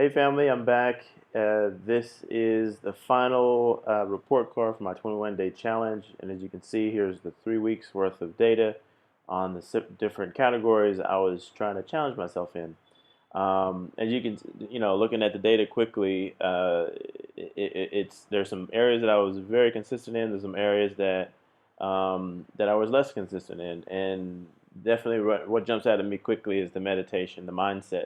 Hey family, I'm back. This is the final report card for my 21-day challenge, and as you can see, here's the 3 weeks worth of data on the different categories I was trying to challenge myself in. As you can, looking at the data quickly, there's some areas that I was very consistent in. There's some areas that I was less consistent in, and definitely what jumps out at me quickly is the meditation, the mindset.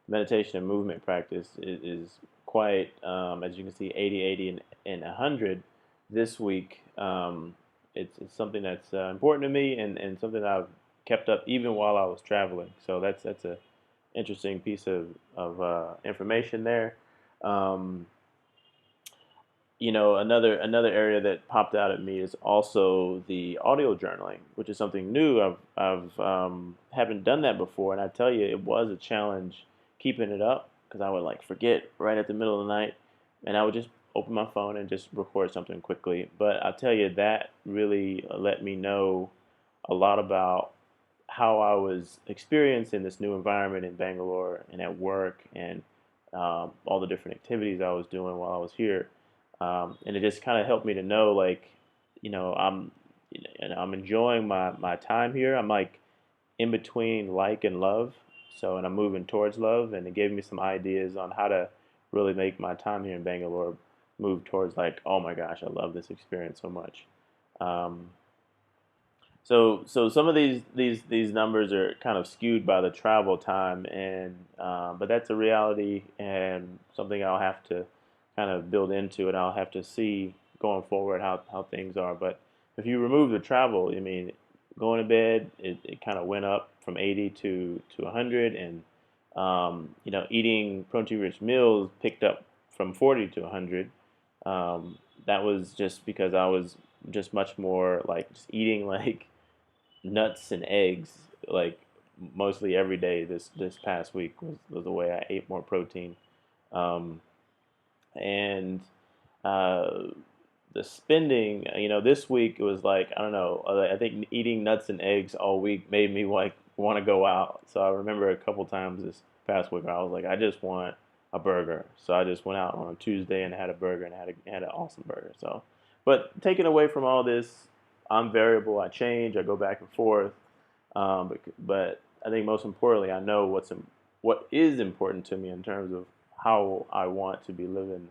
Meditation and movement practice is quite, as you can see, 80, 80, and 100 this week. It's something that's important to me and something that I've kept up even while I was traveling. So that's a interesting piece of information there. Um, another area that popped out at me is also the audio journaling, which is something new. I've haven't done that before, and I tell you, it was a challenge keeping it up because I would like forget right at the middle of the night, and I would just open my phone and just record something quickly. But I tell you, that really let me know a lot about how I was experiencing this new environment in Bangalore and at work and all the different activities I was doing while I was here. And it just kind of helped me to know, like, you know, I'm, I'm enjoying my time here. I'm like in between like and love. So, and I'm moving towards love, and it gave me some ideas on how to really make my time here in Bangalore move towards like, oh my gosh, I love this experience so much. Um, so some of these numbers are kind of skewed by the travel time, and but that's a reality and something I'll have to kind of build into, and I'll have to see going forward how things are. But if you remove the travel, I mean, going to bed, it kind of went up from 80 to 100, and eating protein-rich meals picked up from 40 to 100. That was just because I was just much more like just eating like nuts and eggs like mostly every day this past week was the way I ate more protein. Um, and uh, the spending, this week it was like I don't know. I think eating nuts and eggs all week made me like want to go out. So I remember a couple times this past week where I was like, I just want a burger. So I just went out on a Tuesday and had a burger and had an awesome burger. So, but taken away from all this, I'm variable. I change. I go back and forth. But I think most importantly, I know what is important to me in terms of how I want to be living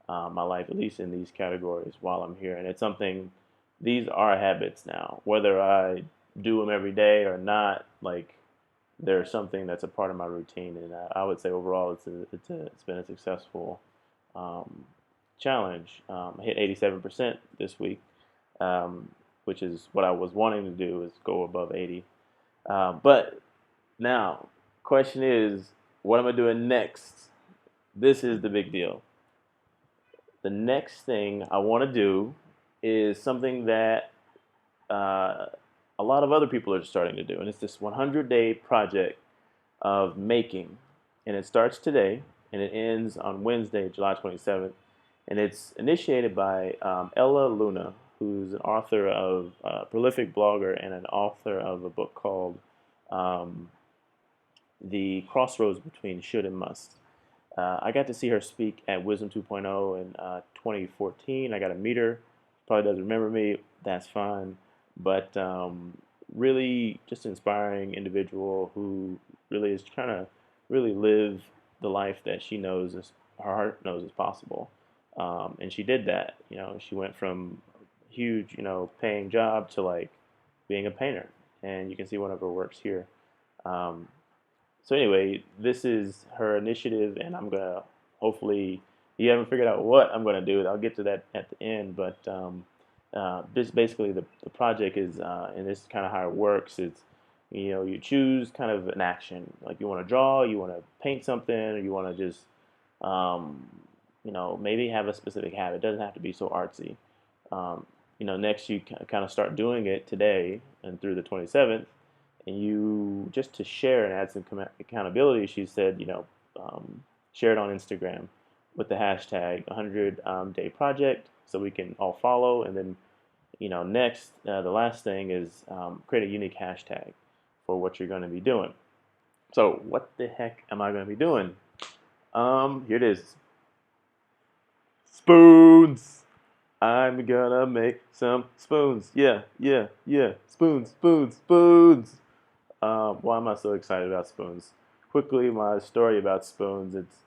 my life, at least in these categories while I'm here. And it's something, these are habits now. Whether I do them every day or not, like they're something that's a part of my routine. And I would say overall, it's been a successful um, challenge. I hit 87% this week, um, which is what I was wanting to do, is go above 80. But now, question is, what am I doing next? This is the big deal. The next thing I want to do is something that uh, a lot of other people are starting to do, and it's this 100-day project of making. And it starts today, and it ends on Wednesday, July 27th. And it's initiated by Ella Luna, who's an author of a prolific blogger and an author of a book called um, The Crossroads Between Should and Must. I got to see her speak at Wisdom 2.0 in 2014. I got to meet her. Probably doesn't remember me. That's fine. But really, just an inspiring individual who really is trying to really live the life that she knows her heart knows is possible. And she did that. She went from huge, paying job to like being a painter. And you can see one of her works here. Um, so anyway, this is her initiative, and I'm gonna hopefully you haven't figured out what I'm gonna do. I'll get to that at the end, but this basically the project is, and this is kind of how it works. It's you choose kind of an action, like you want to draw, you want to paint something, or you want to just um, maybe have a specific habit. It doesn't have to be so artsy. Next you kind of start doing it today and through the 27th, and you just to share and add some accountability. She said, share it on Instagram with the hashtag 100 day project, so we can all follow. And then, next, the last thing is create a unique hashtag for what you're going to be doing. So, what the heck am I going to be doing? Here it is. Spoons. I'm gonna make some spoons. Yeah, yeah, yeah. Spoons, spoons, spoons. Why am I so excited about spoons? Quickly, my story about spoons. It's,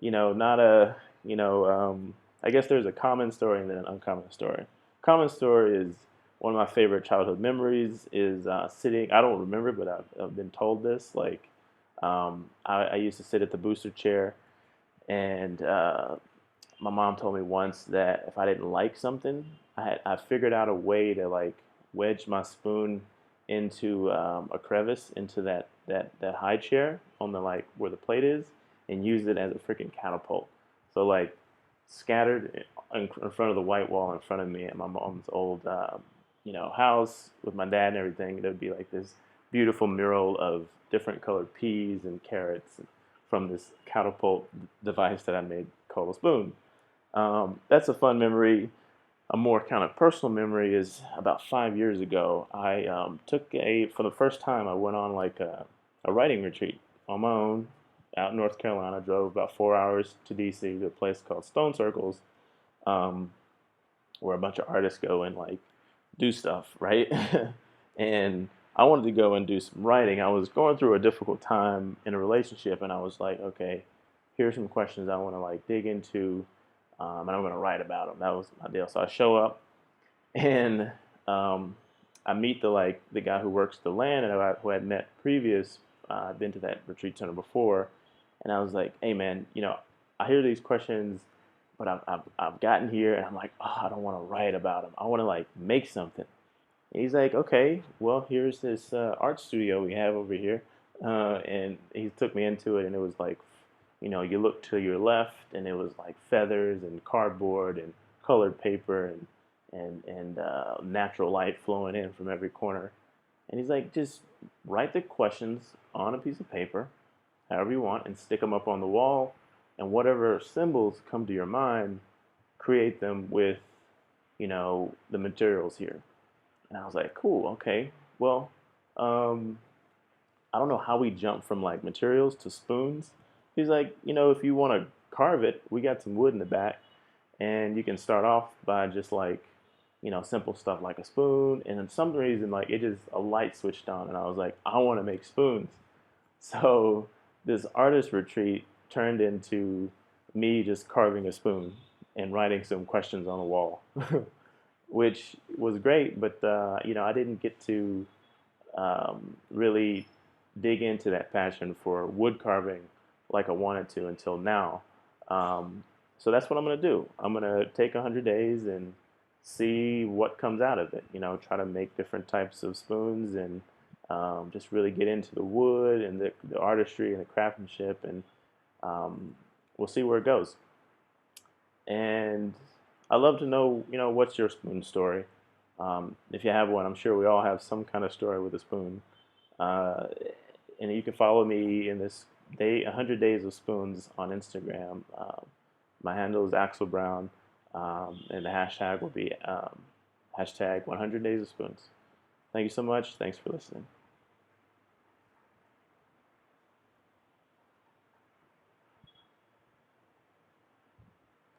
not a, you know, I guess there's a common story and then an uncommon story. Common story is one of my favorite childhood memories is sitting. I don't remember, but I've been told this. Like, I used to sit at the booster chair, and my mom told me once that if I didn't like something, I figured out a way to like wedge my spoon into a crevice into that high chair on the like where the plate is, and use it as a freaking catapult. So like scattered in front of the white wall in front of me at my mom's old house with my dad and everything, there would be like this beautiful mural of different colored peas and carrots from this catapult device that I made called a spoon. That's a fun memory. A more kind of personal memory is about 5 years ago. I for the first time, I went on like a writing retreat on my own out in North Carolina. Drove about 4 hours to DC to a place called Stone Circles, um, where a bunch of artists go and like do stuff, right? And I wanted to go and do some writing. I was going through a difficult time in a relationship, and I was like, okay, here's some questions I want to like dig into, and I'm going to write about them. That was my deal. So I show up, and I meet the guy who works the land, and who I had met previous. I've been to that retreat center before, and I was like, hey man, I hear these questions, but I've gotten here, and I'm like, oh, I don't want to write about them. I want to like make something. And he's like, okay, well, here's this art studio we have over here. And he took me into it, and it was like, you look to your left, and it was like feathers and cardboard and colored paper and natural light flowing in from every corner. And he's like, just write the questions on a piece of paper, however you want, and stick them up on the wall. And whatever symbols come to your mind, create them with, the materials here. And I was like, cool, okay. Well, um, I don't know how we jump from like materials to spoons. He's like, if you want to carve it, we got some wood in the back, and you can start off by just like, simple stuff like a spoon. And for some reason, like it just a light switched on, and I was like, I want to make spoons. So this artist retreat turned into me just carving a spoon and writing some questions on the wall, which was great. But I didn't get to really dig into that passion for wood carving like I wanted to until now. So that's what I'm going to do. I'm going to take 100 days and see what comes out of it. Try to make different types of spoons and just really get into the wood and the artistry and the craftsmanship, and we'll see where it goes. And I'd love to know, what's your spoon story? If you have one, I'm sure we all have some kind of story with a spoon. Uh, and you can follow me in this 100 Days of Spoons on Instagram. My handle is Axel Brown, and the hashtag will be hashtag 100 Days of Spoons. Thank you so much. Thanks for listening.